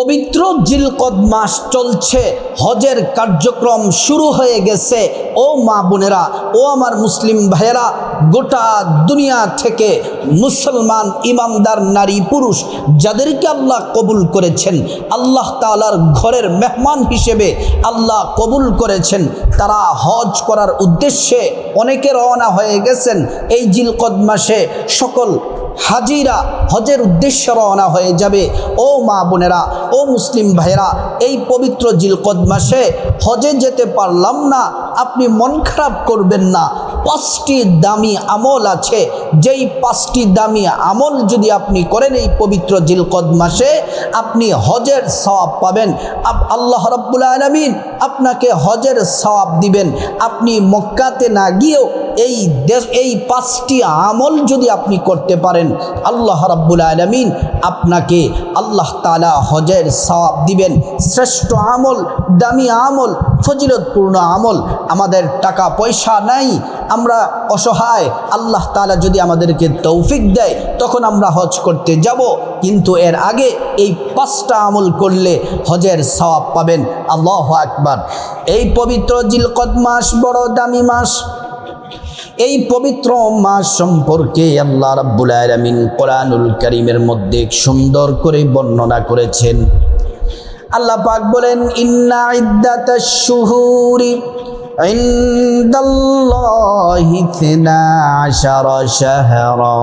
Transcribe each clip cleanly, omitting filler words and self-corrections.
পবিত্র জিলকদ মাস চলছে, হজের কার্যক্রম শুরু হয়ে গেছে। ও মা বোনেরা, ও আমার মুসলিম ভাইয়েরা, গোটা দুনিয়া থেকে মুসলমান ইমানদার নারী পুরুষ যাদেরকে আল্লাহ কবুল করেছেন, আল্লাহ তাআলার ঘরের মেহমান হিসেবে আল্লাহ কবুল করেছেন, তারা হজ করার উদ্দেশ্যে অনেকে রওনা হয়ে গেছেন। এই জিলকদ মাসে সকল হাজিরা হজের উদ্দেশ্যে রওনা হয়ে যাবে। ও মা বোনেরা, ও মুসলিম ভাইয়েরা, এই পবিত্র জিলকদ মাসে হজে যেতে পারলাম না, আপনি মন খারাপ করবেন না। 5টি দামি আমল আছে, যেই 5টি দামি আমল যদি আপনি করেন এই পবিত্র জিলকদ মাসে, আপনি হজের সওয়াব পাবেন। আল্লাহ রাব্বুল আলামিন আপনাকে হজের সওয়াব দিবেন। আপনি মক্কাতে না গিয়েও এই 5টি আমল যদি আপনি করতে পারেন, আল্লাহ রাব্বুল আলামিন আপনাকে আল্লাহ তাআলা হজের সওয়াব দিবেন। শ্রেষ্ঠ আমল, দামি আমল, ফজিলতপূর্ণ আমল। আমাদের টাকা পয়সা নাই, আমরা অসহায়, আল্লাহ তাআলা যদি আমাদেরকে তৌফিক দেয় তখন আমরা হজ করতে যাব, কিন্তু এর আগে এই 5টা আমল করলে হজের সওয়াব পাবেন। আল্লাহু আকবার। এই পবিত্র জিলকদ মাস বড় দামি মাস। এই পবিত্র মাস সম্পর্কে আল্লাহ রাব্বুল আলামিন কোরআনুল কারীমের মধ্যে সুন্দর করে বর্ণনা করেছেন। আল্লাহ পাক বলেন, ইন্না ইদ্দাতাশ শুহুরি ইনদাল্লাহি 12 শাহরা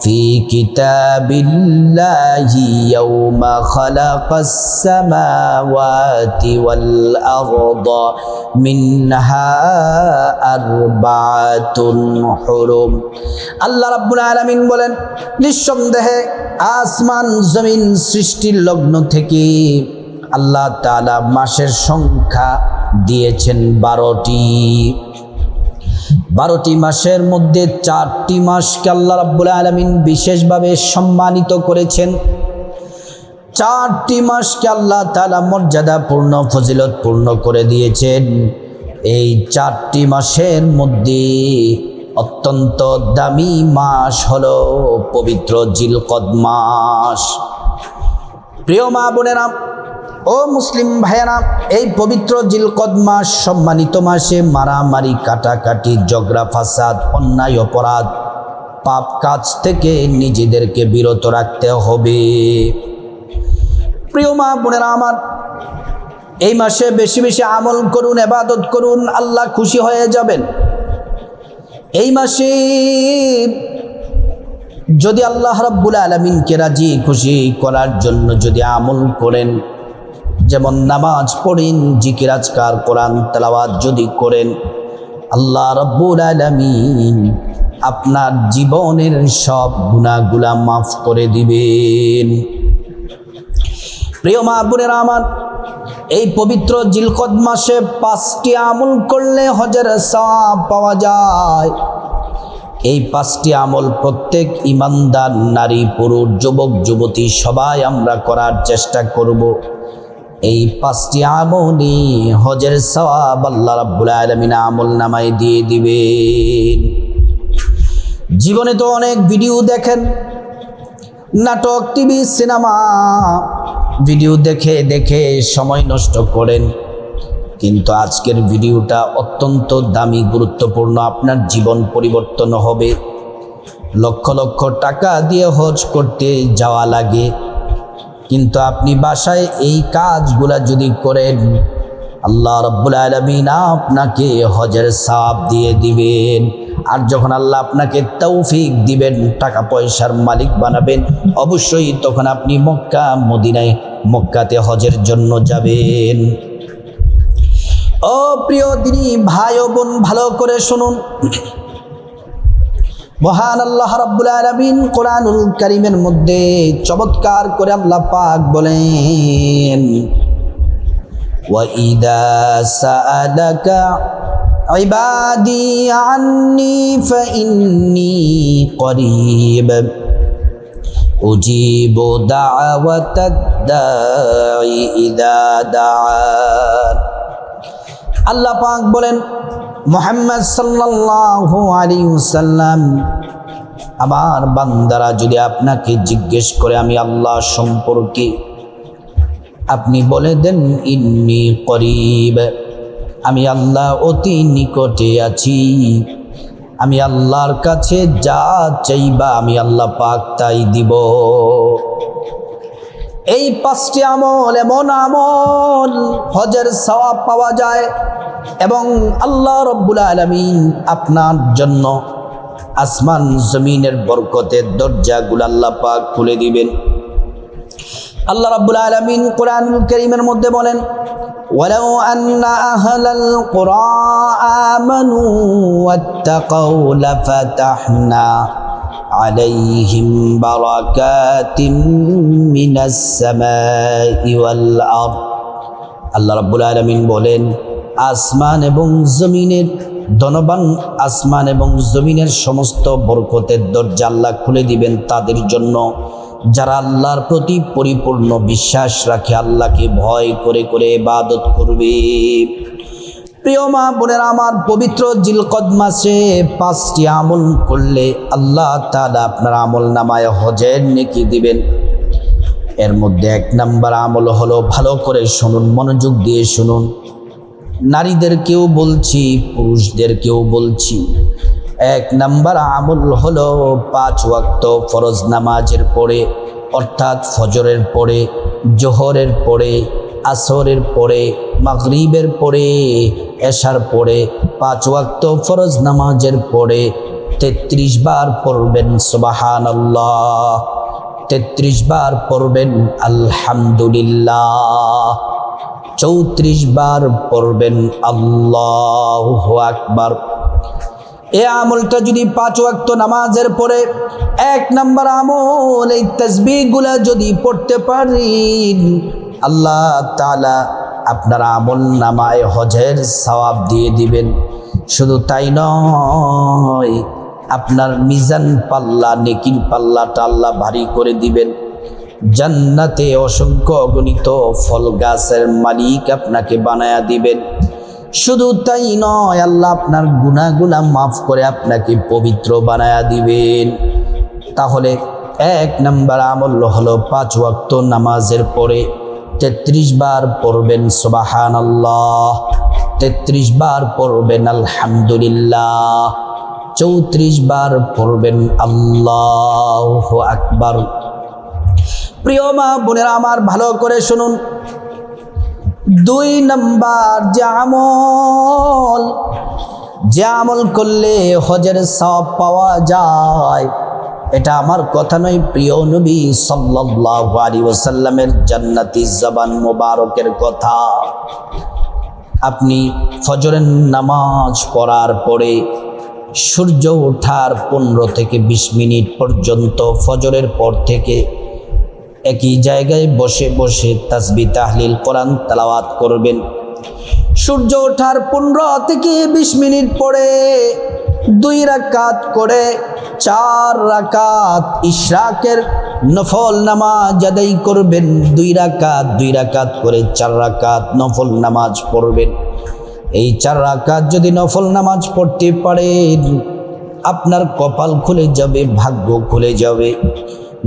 في كتاب الله يوم خلق السماوات والأرض منها 4 حرم। আল্লাহ রাব্বুল আলামিন বলেন, নিঃসন্দেহে আসমান জমিন সৃষ্টির লগ্ন থেকে আল্লাহ তাআলা মাসের সংখ্যা দিয়েছেন 12টি। 12টি মাসের মধ্যে 4টি মাসকে আল্লাহ রাব্বুল আলামিন বিশেষভাবে সম্মানিত করেছেন। 4টি মাসকে আল্লাহ তাআলা মর্যাদাপূর্ণ, ফজিলতপূর্ণ করে দিয়েছেন। এই 4টি মাসের মধ্যে অত্যন্ত দামি মাস হলো পবিত্র জিলকদ মাস। প্রিয় মা বোনেরা, ও মুসলিম ভাইয়েরা, এই পবিত্র জিলকদ মাস সম্মানিত মাসে মারামারি, কাটাকাটি, ঝগড়া ফাসাদ, অন্যায় অপরাধ, পাপ কাজ থেকে নিজেদেরকে বিরত রাখতে হবে। প্রিয় মা বোনেরা আমার, এই মাসে বেশি বেশি আমল করুন, ইবাদত করুন, আল্লাহ খুশি হয়ে যাবেন। এই মাসে যদি আল্লাহ রাব্বুল আলামিনকে রাজি খুশি করার জন্য যদি আমল করেন, যেমন নামাজ পড়েন, জিকির আজকার, কোরআন তেলাওয়াত যদি করেন, আল্লাহ রাব্বুল আলামিন আপনার জীবনের সব গুনাহগুলা মাফ করে দিবেন। প্রিয় মা বোনেরা আমার, এই পবিত্র জিলকদ মাসে 5টি আমল করলে হজের সওয়াব পাওয়া যায়। এই 5টি আমল প্রত্যেক ইমানদার নারী পুরুষ, যুবক যুবতী সবাই আমরা করার চেষ্টা করব। এই 5টি আমলই হজের সওয়াব আল্লাহ রাব্বুল আলামিন আমল নামায় দিয়ে দিবেন। জীবনে তো অনেক ভিডিও দেখেন, নাটক, টিভি, সিনেমা, ভিডিও দেখে দেখে সময় নষ্ট করেন, কিন্তু আজকের ভিডিওটা অত্যন্ত দামি, গুরুত্বপূর্ণ। আপনার জীবন পরিবর্তন হবে। লক্ষ লক্ষ টাকা দিয়ে হজ করতে যাওয়া লাগে, কিন্তু আপনি বাসায় এই কাজগুলা যদি করেন, আল্লাহ রাব্বুল আলামিন আপনাকে হজের সওয়াব দিয়ে দিবেন। আর যখন আল্লাহ আপনাকে তৌফিক দিবেন, টাকা পয়সার মালিক বানাবেন, অবশ্যই তখন আপনি মক্কা মদিনায়, মক্কাতে হজের জন্য যাবেন। ও প্রিয় দিনী ভাই ও বোন, ভালো করে শুনুন। মহান আল্লাহ রাব্বুল আলামিন কোরআনুল কারীমের মধ্যে চমৎকার করে আল্লাহ পাক বলেন, ওয়া ইদা সাআলাকা ইবাদি আন্নী ফাইন্নী করিব উজিবু দাওয়াতাদ দাঈ ইযা দাআন। আল্লাহ পাক বলেন, মুহাম্মদ সাল্লাল্লাহু আলাইহি ওয়াসাল্লাম, আমার বান্দারা যদি আপনাকে জিজ্ঞেস করে আমি আল্লাহ সম্পর্কে, আপনি বলে দেন ইন্নী করিব, আমি আল্লাহ অতি নিকটে আছি। আমি আল্লাহর কাছে যা চাইবা আমি আল্লাহ পাক তাই দিব। এই 5টি আমল এমন আমল হজের সওয়াব পাওয়া যায় এবং আল্লাহ রব্বুল আলামিন আপনার জন্য আসমান জমিনের বরকতের দরজাগুলো আল্লাহ পাক খুলে দিবেন। আল্লাহ রাব্বুল আলামিন কোরআনুল কারীমের মধ্যে বলেন, ওয়ালাউ আন্না আহলাল কুরা আমানু ওয়াত্তাকাউ লাফাতাহনা আলাইহিম বারাকাতিম মিনাস সামাই ওয়াল আরদ। আল্লাহ রাব্বুল আলামিন বলেন, আসমান এবং জমিনের ধনবান, আসমান এবং জমিনের সমস্ত বরকতের দরজা আল্লাহ খুলে দিবেন তাদের জন্য যারা আল্লাহর প্রতি পরিপূর্ণ বিশ্বাস রাখে, আল্লাহকে ভয় করে করে ইবাদত করবে। প্রিয় মা বোনেরা আমার, পবিত্র জিলকদ মাসে 5টি আমল করলে আল্লাহ তাআলা আপনার আমল নামায় হজের নেকি দিবেন। এর মধ্যে 1 নম্বর আমল হলো, ভালো করে শুনুন, মনোযোগ দিয়ে শুনুন, নারীদেরকেও বলছি পুরুষদেরকেও বলছি। 1 নম্বর আমল হলো 5 ওয়াক্ত ফরজ নামাজের পরে, অর্থাৎ ফজরের পরে, জোহরের পরে, আসরের পরে, মাগরিবের পরে, এশার পরে 5 ওয়াক্ত ফরজ নামাজের পরে 33 বার পড়বেন সুবহানাল্লাহ, 33 বার পড়বেন আলহামদুলিল্লাহ, 34 বার পড়বেন আল্লাহু আকবার। এই আমলটা যদি 5 ওয়াক্ত নামাজের পরে 1 নম্বর আমল, এই তাসবিহগুলা যদি পড়তে পারেন, আল্লাহ তাআলা আপনার আমল নামায় হজের সওয়াব দিয়ে দিবেন। শুধু তাই নয়, আপনার মিজান পাল্লা, নেকির পাল্লাটা আল্লাহ ভারী করে দিবেন। জান্নাতে অসংখ্য অগণিত ফল গাছের মালিক আপনাকে বানায়া দিবেন। শুধু তাই নয়, আল্লাহ আপনার গুনাহগুলা মাফ করে আপনাকে পবিত্র বানায়া দিবেন। তাহলে 1 নম্বর আমল হলো 5 ওয়াক্ত নামাজের পরে 33 বার পড়বেন সুবহানাল্লাহ, 33 বার পড়বেন আলহামদুলিল্লাহ, 34 বার পড়বেন আল্লাহু আকবার। প্রিয় মা বোনেরা আমার, ভালো করে শুনুন, 2 নম্বর যে আমল করলে হজের সওয়াব পাওয়া যায়, এটা আমার কথা নয়, প্রিয় নবী সাল্লাল্লাহু আলাইহি ওয়াসাল্লামের জান্নাতি জবান মোবারকের কথা। আপনি ফজরের নামাজ পড়ার পরে সূর্য ওঠার 15 থেকে 20 মিনিট পর্যন্ত ফজরের পর থেকে একই জায়গায় বসে বসে তাসবিহ তাহলিল কোরআন তেলাওয়াত করবেন। সূর্য ওঠার 15 থেকে 20 মিনিট পরে 2 রাকাত করে 4 রাকাত ইশরাকের নফল নামাজ আদায় করবেন। 2 রাকাত করে 4 রাকাত নফল নামাজ পড়বেন। এই 4 রাকাত যদি নফল নামাজ পড়তে পারেন, আপনার কপাল খুলে যাবে, ভাগ্য খুলে যাবে।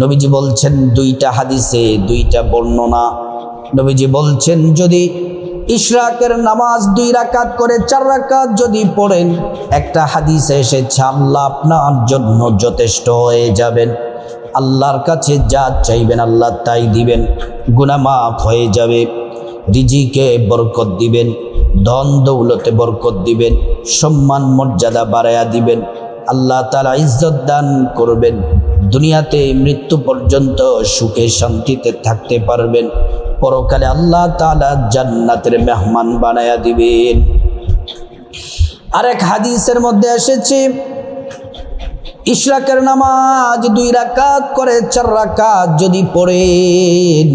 নবীজি বলছেন, 2টা হাদিসে 2টা বর্ণনা, নবীজি বলছেন যদি ইশরাকের নামাজ 2 রাকাত করে 4 রাকাত যদি পড়েন, একটা হাদিসে এসেছে আল্লাহ আপনার জন্য যথেষ্ট হয়ে যাবেন। আল্লাহর কাছে যা চাইবেন আল্লাহ তাই দিবেন। গুনাহ মাফ হয়ে যাবে, রিজিকে বরকত দিবেন, ধন দৌলতে বরকত দিবেন, সম্মান মর্যাদা বাড়ায়া দিবেন। আল্লাহ তাআলা ইজ্জত দান করবেন। দুনিয়াতে মৃত্যু পর্যন্ত সুখে শান্তিতে থাকতে পারবেন। পরকালে আল্লাহ তাআলা জান্নাতের মেহমান বানায়া দিবেন। আরেক হাদিসের মধ্যে এসেছে, ইশরাকের নামাজ 2 রাকাত করে 4 রাকাত যদি পড়েন,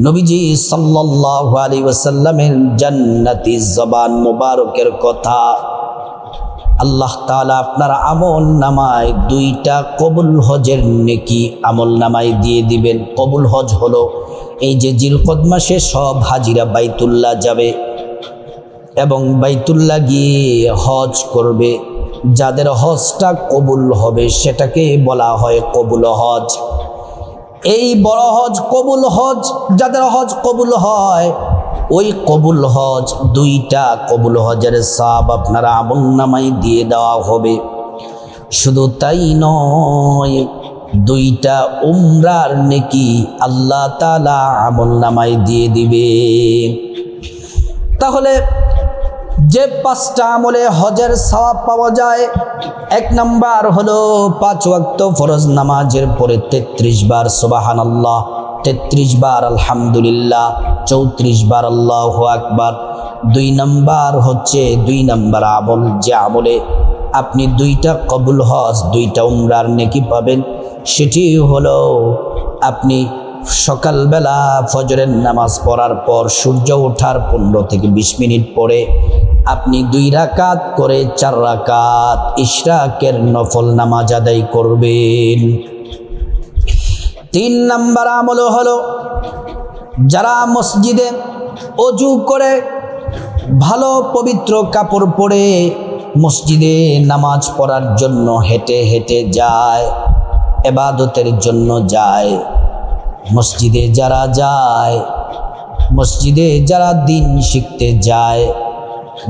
নবীজি সাল্লাল্লাহু আলাইহি ওয়াসাল্লামের জান্নাতি জবান মোবারকের কথা, আল্লাহ তাআলা আপনার আমল নামায় 2টা কবুল হজের নেকি আমল নামায় দিয়ে দিবেন। কবুল হজ হলো এই যে জিলকদ মাসে সব হাজিরা বাইতুল্লাহ যাবে এবং বাইতুল্লাহ গিয়ে হজ করবে। যাদের হজটা কবুল হবে সেটাকে বলা হয় কবুল হজ। এই বড় হজ, কবুল হজ, যাদের হজ কবুল হয়, ওই কবুল হজ, দুইটা কবুল হজের সওয়াব আপনার আমলনামায় দিয়ে দেওয়া হবে। শুধু তাই নয়, দুইটা উমরার নেকি আল্লাহ তাআলা আমলনামায় দিয়ে দিবে। তাহলে যে 5টা আমলে হজের সওয়াব পাওয়া যায়, 1 নাম্বার হলো 5 ওয়াক্ত ফরজ নামাজের পরে 33 বার সুবহানাল্লাহ, 33 বার আলহামদুলিল্লাহ, 34 বার আল্লাহু আকবার। 2 নাম্বার হচ্ছে 2 নাম্বার আমল, যে আমলে আপনি 2টা কবুল হজ, 2টা উমরার নেকি পাবেন, সেটি হলো আপনি সকালবেলা ফজরের নামাজ পড়ার পর সূর্য ওঠার 15 থেকে 20 মিনিট পরে আপনি 2 রাকাত করে 4 রাকাত ইশরাকের নফল নামাজ আদায় করবেন। 3 নাম্বার আমল হলো যারা মসজিদে অজু করে ভালো পবিত্র কাপড় পরে মসজিদে নামাজ পড়ার জন্য হেঁটে হেঁটে যায়, ইবাদতের জন্য যায়, মসজিদে যারা যায়, মসজিদে যারা দিন শিখতে যায়,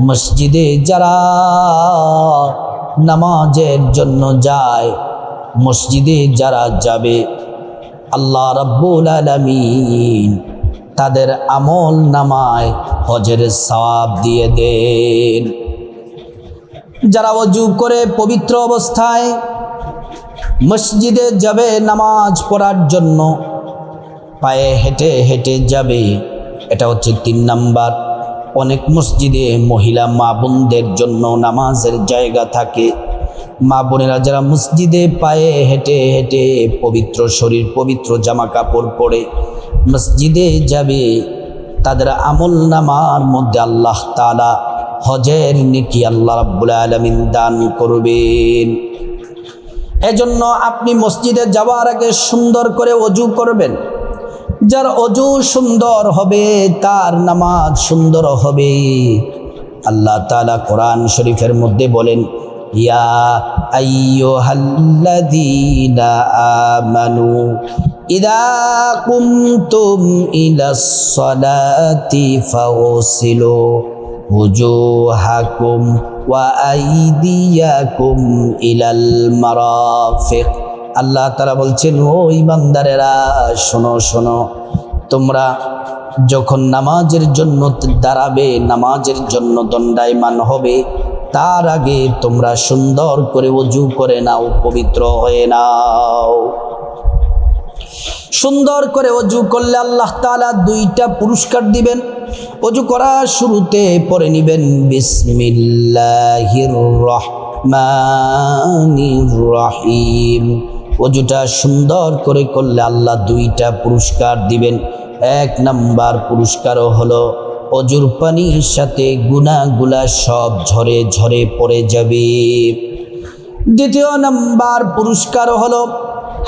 মসজিদে যারা নামাজের জন্য যায়, মসজিদে যারা যাবে, আল্লাহ রাব্বুল আলামিন তাদের আমল নামায় হজের সওয়াব দিয়ে দেন। যারা ওযু করে পবিত্র অবস্থায় মসজিদে যাবে নামাজ পড়ার জন্য, পায়ে হেঁটে হেঁটে যাবে, এটা হচ্ছে 3 নাম্বার। অনেক মসজিদে মহিলা মা বোনদের জন্য নামাজের জায়গা থাকে। মা বোনেরা যারা মসজিদে পায়ে হেঁটে হেঁটে পবিত্র শরীর, পবিত্র জামা কাপড় পরে মসজিদে যাবে, তাদের আমল নামার মধ্যে আল্লাহ তাআলা হজের নেকি আল্লাহ রাব্বুল আলামিন দান করবেন। এজন্য আপনি মসজিদে যাওয়ার আগে সুন্দর করে ওযু করবেন। যার ওযু সুন্দর হবে তার নামাজ সুন্দর হবে। আল্লাহ তাআলা কোরআন শরীফের মধ্যে বলেন, ইয়া আইয়ুহাল্লাযীনা আমানু ইযা কুমতুম ইলাস সালাতি ফাগসিলু ওযুহাকুম ওয়া আইদিয়াকুম ইলাল মারাফিক। আল্লাহ তাআলা বলছেন, ও ঈমানদারেরা শোনো শোনো, তোমরা যখন নামাজের জন্য দাঁড়াবে, নামাজের জন্য দণ্ডায়মান হবে, তার আগে তোমরা সুন্দর করে ওযু করে নাও, পবিত্র হয়ে নাও। সুন্দর করে ওযু করলে আল্লাহ তাআলা 2টা পুরস্কার দিবেন। ওযু করার শুরুতে পড়ে নিবেন বিসমিল্লাহির রহমানির রহিম। ওযুটা সুন্দর করে করলে আল্লাহ 2টা পুরস্কার দিবেন। 1 নাম্বার পুরস্কার হলো ওযুর পানির সাথে গুনাহগুলা সব ঝরে ঝরে পড়ে যাবে। 2 নাম্বার পুরস্কার হলো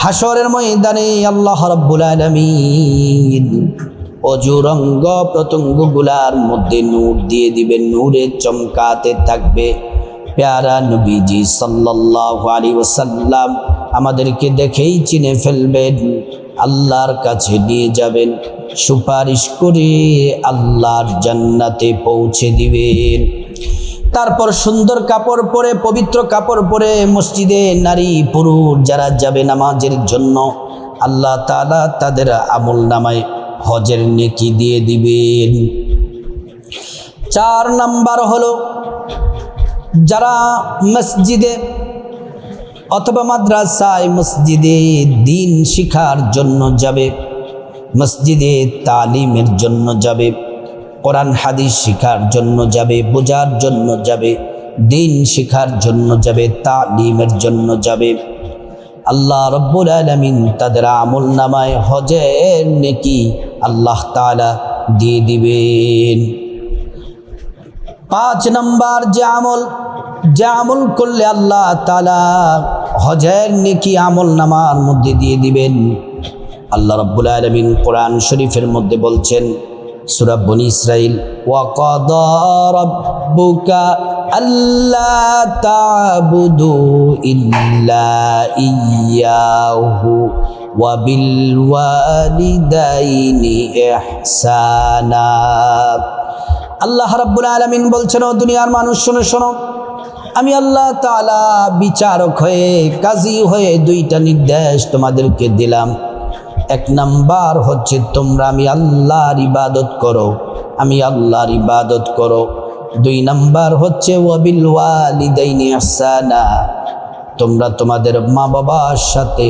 হাসরের ময়দানে আল্লাহ রাব্বুল আলামিন ওযুর অঙ্গ প্রত্যঙ্গগুলার মধ্যে নূর দিয়ে দিবেন, নূরে চমকাতে থাকবে। প্যারা নবীজি সাল্লাল্লাহু আলাইহি ওয়াসাল্লাম আমাদেরকে দেখেই চিনে ফেলবেন, আল্লাহর কাছে নিয়ে যাবেন, সুপারিশ করে আল্লাহর জান্নাতে পৌঁছে দিবেন। তারপর সুন্দর কাপড় পরে, পবিত্র কাপড় পরে মসজিদে নারী পুরুষ যারা যাবে নামাজের জন্য, আল্লাহ তাআলা তাদের আমল নামায় হজের নেকি দিয়ে দিবেন। 4 নাম্বার হলো যারা মসজিদে অথবা মাদ্রাসায় মসজিদে দিন শিখার জন্য যাবে, মসজিদে তালিমের জন্য যাবে, কোরআন হাদিস শিখার জন্য যাবে, বোঝার জন্য যাবে, দিন শিখার জন্য যাবে, তালিমের জন্য যাবে, আল্লাহ রাব্বুল আলামিন তাদের আমল নামায় হজের নেকি আল্লাহ তাআলা দিয়ে দিবেন। 5 নাম্বার যে আমল করলে আল্লাহ তাআলা হজের নেকি আমল নামার মধ্যে দিয়ে দিবেন, আল্লাহ রাব্বুল আলামিন কোরআন শরীফের মধ্যে বলছেন, সূরা বনী ইসরাঈল, ওয়া কাদা রাব্বুকা আল্লা তা'বুদু ইল্লা ইয়্যাহু ওয়াবিলওয়ালিদাইনি ইহসানা। আল্লাহ রাব্বুল আলামিন বলছেন, ও দুনিয়ার মানুষ শোনো শোনো, আমি আল্লাহ তাআলা বিচারক হয়ে, কাজী হয়ে দুইটা নির্দেশ তোমাদেরকে দিলাম। এক নাম্বার হচ্ছে তোমরা আমি আল্লাহর ইবাদত করো, আমি আল্লাহর ইবাদত করো। দুই নাম্বার হচ্ছে ওয়াবিল ওয়ালিদাইনি ইহসানা, তোমরা তোমাদের মা বাবার সাথে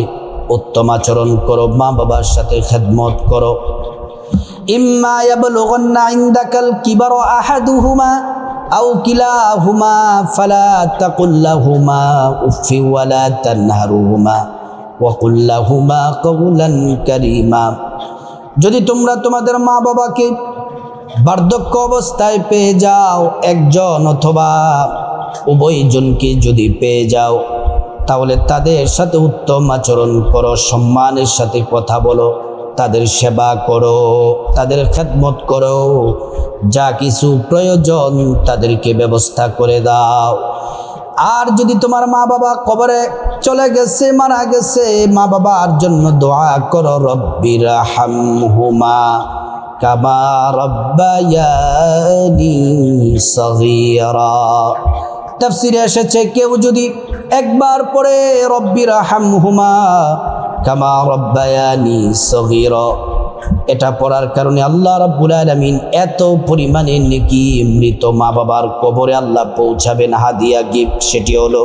উত্তম আচরণ করো, মা বাবার সাথে খেদমত করো। ইম্মা ইয়াবলুগান্না ইনদাকাল কিবারা আহাদুহুমা আও কিলাহুমা ফালা তাকুল লাহুমা উফফি ওয়ালা তানহারুহুমা ওয়া কুল লাহুমা কাওলান কারীমা। যদি তোমরা তোমাদের মা বাবাকে বার্ধক্য অবস্থায় পেয়ে যাও, একজন অথবা উভয়জনকে যদি পেয়ে যাও, তাহলে তাদের সাথে উত্তম আচরণ করো, সম্মানের সাথে কথা বলো, তাদের সেবা করো, তাদের খেদমত করো, যা কিছু প্রয়োজন তাদেরকে ব্যবস্থা করে দাও। আর যদি তোমার মা বাবা কবরে চলে গেছে, মারা গেছে, মা বাবার জন্য দোয়া করো, রব্বির হামহুমা কামা রব্বায়ানি সগীরা। তাফসীরে এসেছে, কেউ যদি একবার পড়ে রব্বির হামহুমা কামা রব্বায়ানি সগীরা, এটা পড়ার কারণে আল্লাহ রাব্বুল আলামিন এত পরিমাণে নেকি মৃত মা বাবার কবরে আল্লাহ পৌঁছাবেন হাদিয়া গিফট। সেটি হলো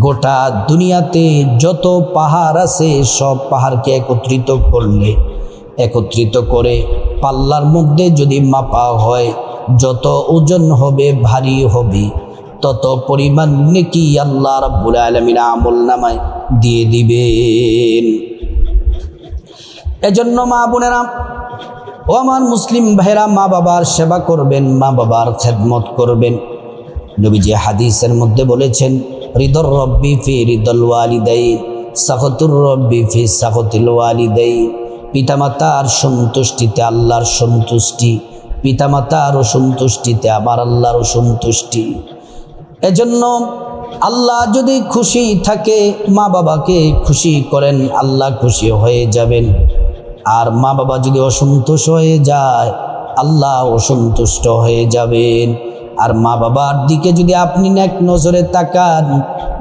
গোটা দুনিয়াতে যত পাহাড় আছে সব পাহাড়কে একত্রিত করে পাল্লার মধ্যে যদি মাপা হয়, যত ওজন হবে, ভারী হবে, তত পরিমাণ নেকি আল্লাহ রাব্বুল আলামিন আমলনামায় দিয়ে দিবেন। এজন্য মা বোনেরা, ও আমার মুসলিম ভাইরা, মা বাবার সেবা করবেন, মা বাবার খেদমত করবেন। নবীজি হাদিসের মধ্যে বলেছেন, রিদর রব্বি ফি রিদল ওয়ালিদাইন, সাখতুর রব্বি ফি সাখতিল ওয়ালিদাইন। পিতামাতার সন্তুষ্টিতে আল্লাহর সন্তুষ্টি, পিতামাতার অসন্তুষ্টিতে আমার আল্লাহর অসন্তুষ্টি। এজন্য আল্লাহ যদি খুশি থাকে, মা বাবাকে খুশি করেন, আল্লাহ খুশি হয়ে যাবেন। আর মা বাবা যদি অসন্তুষ্ট হয়ে যায়, আল্লাহ অসন্তুষ্ট হয়ে যাবেন। আর মা বাবার দিকে যদি আপনি নেক নজরে তাকান,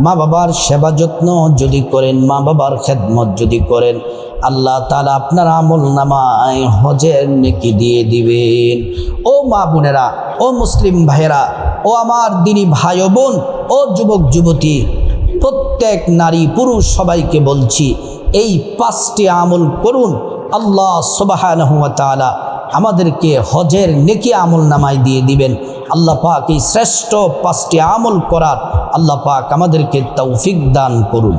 মা বাবার সেবা যত্ন যদি করেন, মা বাবার খেদমত যদি করেন, আল্লাহ তাআলা আপনার আমল নামায় হজের নেকি দিয়ে দিবেন। ও মা বোনেরা, ও মুসলিম ভাইয়েরা, ও আমার দিনী ভাই ও বোন, ও যুবক যুবতী, প্রত্যেক নারী পুরুষ সবাইকে বলছি, এই 5টি আমল করুন। আল্লাহ সুবহানাহু ওয়া তাআলা আমাদেরকে হজের নেকি আমল নামায় দিয়ে দিবেন। আল্লাহ পাক এই শ্রেষ্ঠ 5টি আমল করার আল্লাহ পাক আমাদেরকে তৌফিক দান করুন।